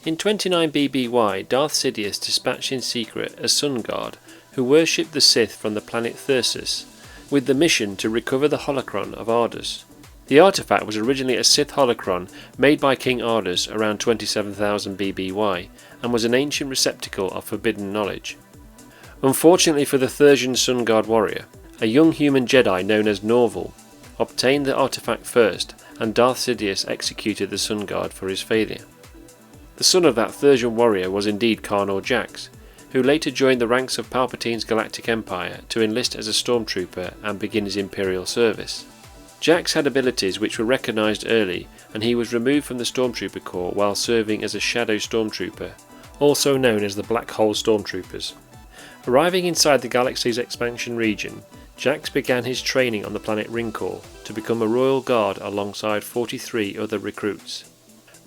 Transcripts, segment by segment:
In 29 BBY, Darth Sidious dispatched in secret a Sun Guard who worshipped the Sith from the planet Thyrsus, with the mission to recover the holocron of Ardus. The artifact was originally a Sith holocron made by King Ardus around 27,000 BBY, and was an ancient receptacle of forbidden knowledge. Unfortunately for the Thursian Sun Guard warrior, a young human Jedi known as Norval obtained the artifact first, and Darth Sidious executed the Sun Guard for his failure. The son of that Thursian warrior was indeed Carnor Jax, who later joined the ranks of Palpatine's Galactic Empire to enlist as a stormtrooper and begin his Imperial service. Jax had abilities which were recognised early, and he was removed from the Stormtrooper Corps while serving as a Shadow Stormtrooper, also known as the Black Hole Stormtroopers. Arriving inside the galaxy's expansion region, Jax began his training on the planet Ringkor to become a Royal Guard alongside 43 other recruits.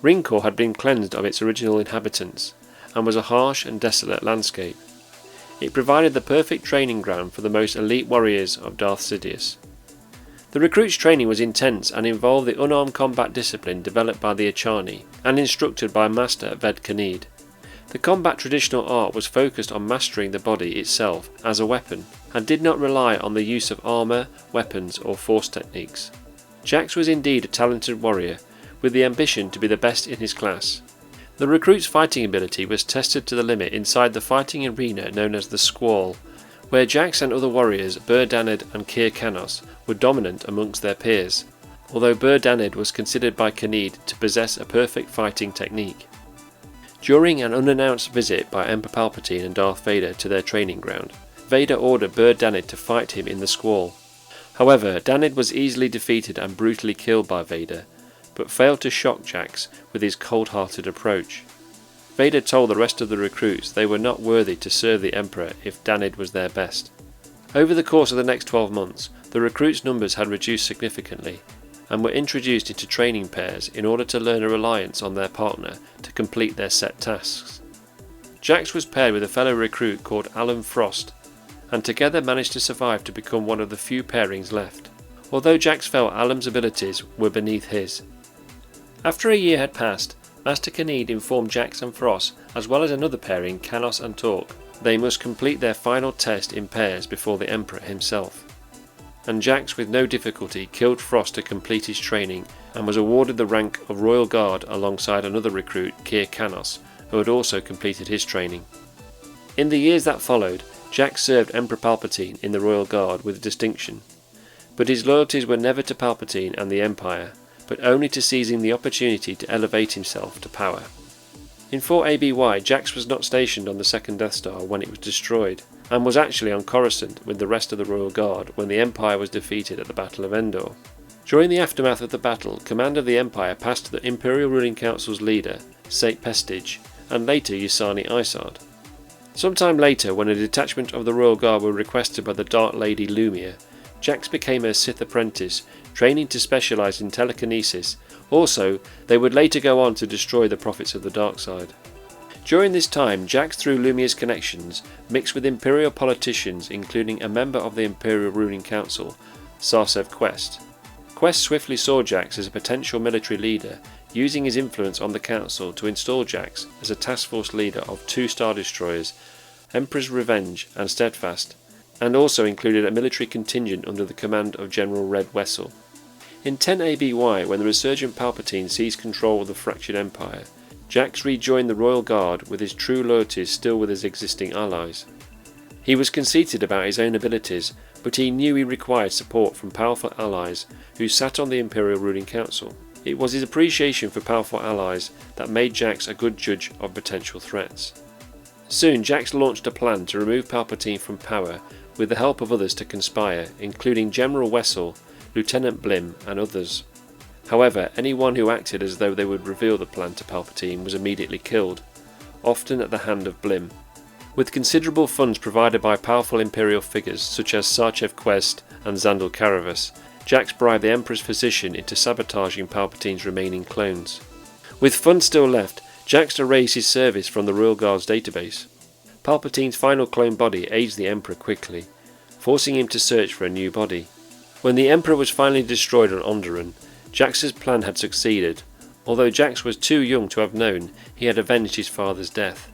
Ringkor had been cleansed of its original inhabitants, and was a harsh and desolate landscape. It provided the perfect training ground for the most elite warriors of Darth Sidious. The recruits' training was intense and involved the unarmed combat discipline developed by the Achani and instructed by Master vacant. The combat traditional art was focused on mastering the body itself as a weapon, and did not rely on the use of armour, weapons or force techniques. Jax was indeed a talented warrior, with the ambition to be the best in his class. The recruit's fighting ability was tested to the limit inside the fighting arena known as the Squall, where Jax and other warriors Bur Danid and Kir Kanos were dominant amongst their peers, although Bur Danid was considered by Khanid to possess a perfect fighting technique. During an unannounced visit by Emperor Palpatine and Darth Vader to their training ground, Vader ordered Bur Danid to fight him in the Squall. However, Danid was easily defeated and brutally killed by Vader, but failed to shock Jax with his cold-hearted approach. Vader told the rest of the recruits they were not worthy to serve the Emperor if Danid was their best. Over the course of the next 12 months, the recruits' numbers had reduced significantly, and were introduced into training pairs in order to learn a reliance on their partner to complete their set tasks. Jax was paired with a fellow recruit called Alan Frost, and together managed to survive to become one of the few pairings left, although Jax felt Alan's abilities were beneath his. After a year had passed, Master Khanid informed Jax and Frost, as well as another pairing, Kanos and Torque, they must complete their final test in pairs before the Emperor himself. And Jax with no difficulty killed Frost to complete his training, and was awarded the rank of Royal Guard alongside another recruit, Kir Kanos, who had also completed his training. In the years that followed, Jax served Emperor Palpatine in the Royal Guard with distinction, but his loyalties were never to Palpatine and the Empire, but only to seizing the opportunity to elevate himself to power. In 4 ABY, Jax was not stationed on the second Death Star when it was destroyed, and was actually on Coruscant with the rest of the Royal Guard when the Empire was defeated at the Battle of Endor. During the aftermath of the battle, command of the Empire passed to the Imperial Ruling Council's leader, Sate Pestige, and later Yusani Isard. Sometime later, when a detachment of the Royal Guard were requested by the Dark Lady Lumiya, Jax became a Sith apprentice, training to specialise in telekinesis. Also, they would later go on to destroy the prophets of the dark side. During this time, Jax, through Lumiya's connections, mixed with Imperial politicians including a member of the Imperial Ruling Council, Sarsev Quest. Quest swiftly saw Jax as a potential military leader, using his influence on the Council to install Jax as a task force leader of 2 Star Destroyers, Emperor's Revenge and Steadfast, and also included a military contingent under the command of General Red Wessel. In 10 ABY, when the resurgent Palpatine seized control of the fractured Empire, Jax rejoined the Royal Guard with his true loyalties still with his existing allies. He was conceited about his own abilities, but he knew he required support from powerful allies who sat on the Imperial Ruling Council. It was his appreciation for powerful allies that made Jax a good judge of potential threats. Soon Jax launched a plan to remove Palpatine from power with the help of others to conspire, including General Wessel, Lieutenant Blim and others. However, anyone who acted as though they would reveal the plan to Palpatine was immediately killed, often at the hand of Blim. With considerable funds provided by powerful Imperial figures such as Sarchev Quest and Zandal Karavas, Jax bribed the Emperor's physician into sabotaging Palpatine's remaining clones. With funds still left, Jax erased his service from the Royal Guard's database. Palpatine's final clone body aged the Emperor quickly, forcing him to search for a new body. When the Emperor was finally destroyed on Onderon, Jax's plan had succeeded, although Jax was too young to have known he had avenged his father's death.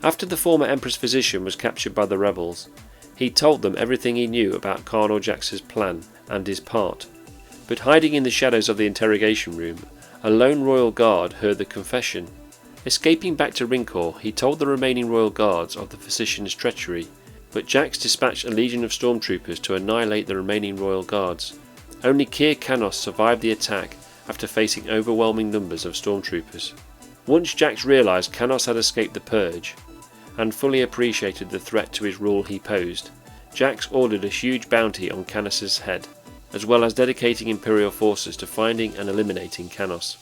After the former Emperor's physician was captured by the rebels, he told them everything he knew about Carnor Jax's plan and his part. But hiding in the shadows of the interrogation room, a lone royal guard heard the confession. Escaping back to Rincor, he told the remaining royal guards of the physician's treachery, but Jax dispatched a legion of stormtroopers to annihilate the remaining royal guards. Only Kir Kanos survived the attack after facing overwhelming numbers of stormtroopers. Once Jax realised Kanos had escaped the Purge, and fully appreciated the threat to his rule he posed, Jax ordered a huge bounty on Kanos' head, as well as dedicating Imperial forces to finding and eliminating Kanos.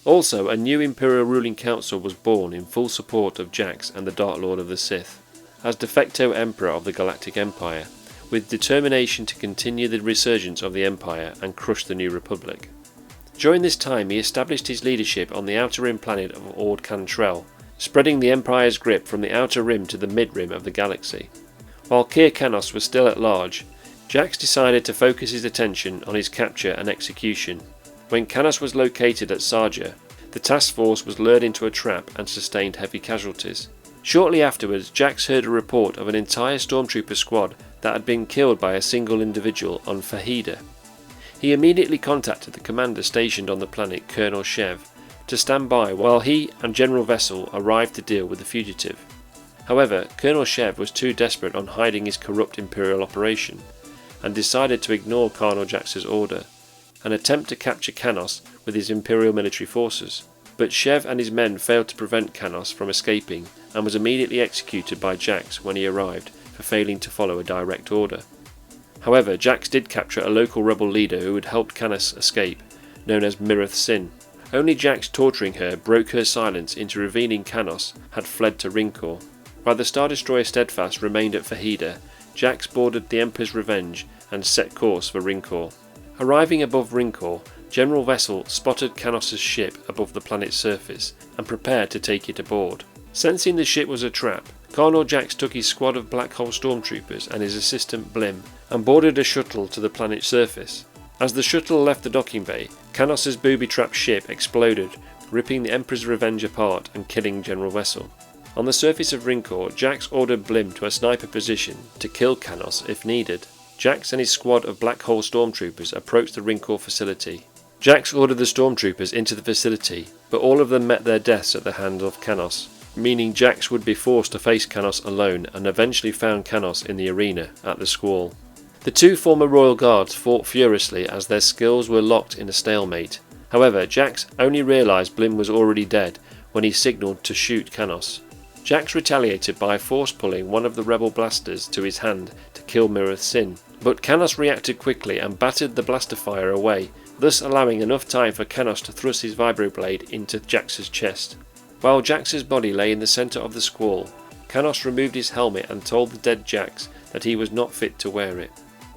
Also, a new Imperial ruling council was born in full support of Jax and the Dark Lord of the Sith, as de facto Emperor of the Galactic Empire, with determination to continue the resurgence of the Empire and crush the New Republic. During this time he established his leadership on the outer rim planet of Ord Cantrell, spreading the Empire's grip from the outer rim to the mid-rim of the galaxy. While Kir Kanos was still at large, Jax decided to focus his attention on his capture and execution. When Kanos was located at Sarja, the task force was lured into a trap and sustained heavy casualties. Shortly afterwards, Jax heard a report of an entire stormtrooper squad that had been killed by a single individual on Fahida. He immediately contacted the commander stationed on the planet, Colonel Shev, to stand by while he and General Vessel arrived to deal with the fugitive. However, Colonel Shev was too desperate on hiding his corrupt Imperial operation, and decided to ignore Carnor Jax's order, and attempt to capture Kanos with his Imperial military forces. But Shev and his men failed to prevent Kanos from escaping, and was immediately executed by Jax when he arrived for failing to follow a direct order. However, Jax did capture a local rebel leader who had helped Kanos escape, known as Mirith Sin. Only Jax torturing her broke her silence into revealing Kanos had fled to Rincor. While the Star Destroyer Steadfast remained at Fahida, Jax boarded the Emperor's Revenge and set course for Rincor. Arriving above Rincor, General Vessel spotted Kanos' ship above the planet's surface and prepared to take it aboard. Sensing the ship was a trap, Carnor Jax took his squad of Black Hole stormtroopers and his assistant Blim and boarded a shuttle to the planet's surface. As the shuttle left the docking bay, Kanos' booby-trapped ship exploded, ripping the Emperor's Revenge apart and killing General Vessel. On the surface of Rincor, Jax ordered Blim to a sniper position to kill Kanos if needed. Jax and his squad of Black Hole stormtroopers approached the Rincor facility. Jax ordered the stormtroopers into the facility, but all of them met their deaths at the hand of Kanos, meaning Jax would be forced to face Kanos alone and eventually found Kanos in the arena at the Squall. The two former royal guards fought furiously as their skills were locked in a stalemate. However, Jax only realised Blim was already dead when he signalled to shoot Kanos. Jax retaliated by force-pulling one of the rebel blasters to his hand to kill Mirith Sin, but Kanos reacted quickly and battered the blaster fire away, thus allowing enough time for Kanos to thrust his vibroblade into Jax's chest. While Jax's body lay in the centre of the Squall, Kanos removed his helmet and told the dead Jax that he was not fit to wear it.